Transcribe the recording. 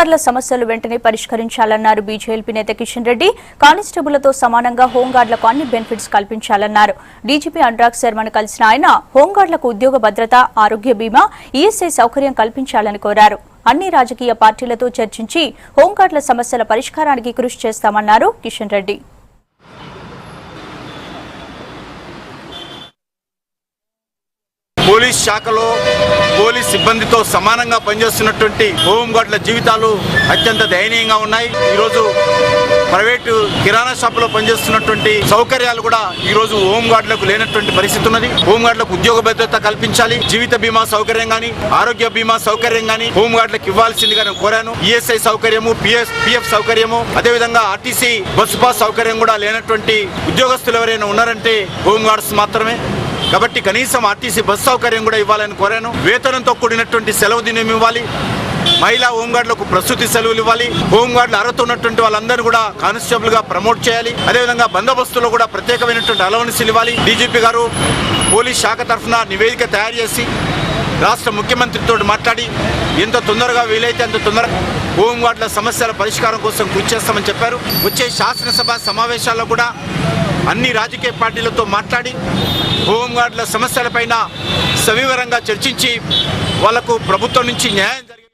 హోంగార్డుల సమస్యలు వెంటనే పరిష్కరించాలన్నారు బీజేపీ నేత కిషన్ రెడ్డి. కానిస్టేబుళ్లతో సమానంగా హోంగార్డులకు అన్ని బెనిఫిట్స్ కల్పించాలన్నారు. డీజీపీ అనురాగ్ శర్మను కలిసిన ఆయన హోంగార్డులకు ఉద్యోగ భద్రత, ఆరోగ్య బీమా, ఈఎస్ఐ సౌకర్యం కల్పించాలని కోరారు. అన్ని రాజకీయ పార్టీలతో చర్చించి హోంగార్డుల సమస్యల పరిష్కారానికి కృషి చేస్తామన్నారు కిషన్ రెడ్డి. పోలీస్ శాఖలో పోలీస్ సిబ్బందితో సమానంగా పనిచేస్తున్నటువంటి హోంగార్డుల జీవితాలు అత్యంత దయనీయంగా ఉన్నాయి. ఈరోజు ప్రైవేటు కిరాణా షాపులో పనిచేస్తున్నటువంటి సౌకర్యాలు కూడా ఈరోజు హోంగార్డులకు లేనటువంటి పరిస్థితి ఉన్నది. హోంగార్డులకు ఉద్యోగ భద్రత కల్పించాలి. జీవిత బీమా సౌకర్యం గానీ, ఆరోగ్య బీమా సౌకర్యం గానీ హోంగార్డులకు ఇవ్వాల్సిందిగా నేను కోరాను. ఈఎస్ఐ సౌకర్యము, పిఎఫ్ సౌకర్యము, అదేవిధంగా ఆర్టీసీ బస్సు పాస్ సౌకర్యం కూడా లేనటువంటి ఉద్యోగస్తులు ఎవరైనా ఉన్నారంటే హోంగార్డ్స్ మాత్రమే. కాబట్టి కనీసం ఆర్టీసీ బస్సు సౌకర్యం కూడా ఇవ్వాలని కోరాను. వేతనంతో కూడినటువంటి సెలవు దినం ఇవ్వాలి. మహిళా హోంగార్డులకు ప్రసూతి సెలవులు ఇవ్వాలి. హోంగార్డులు అర్హత ఉన్నటువంటి వాళ్ళందరూ కూడా కానిస్టేబుల్ గా ప్రమోట్ చేయాలి. అదేవిధంగా బందోబస్తులో కూడా ప్రత్యేకమైనటువంటి అలవెన్సులు ఇవ్వాలి. డీజీపీ గారు పోలీస్ శాఖ తరఫున నివేదిక తయారు చేసి రాష్ట్ర ముఖ్యమంత్రితో మాట్లాడి ఎంత తొందరగా వీలైతే అంత తొందరగా హోంగార్డుల సమస్యల పరిష్కారం కోసం కృషి చేస్తామని చెప్పారు. వచ్చే శాసనసభ సమావేశాల్లో కూడా అన్ని రాజకీయ పార్టీలతో మాట్లాడి హోంగార్డుల సమస్యలపైన సవివరంగా చర్చించి వాళ్లకు ప్రభుత్వం నుంచి న్యాయం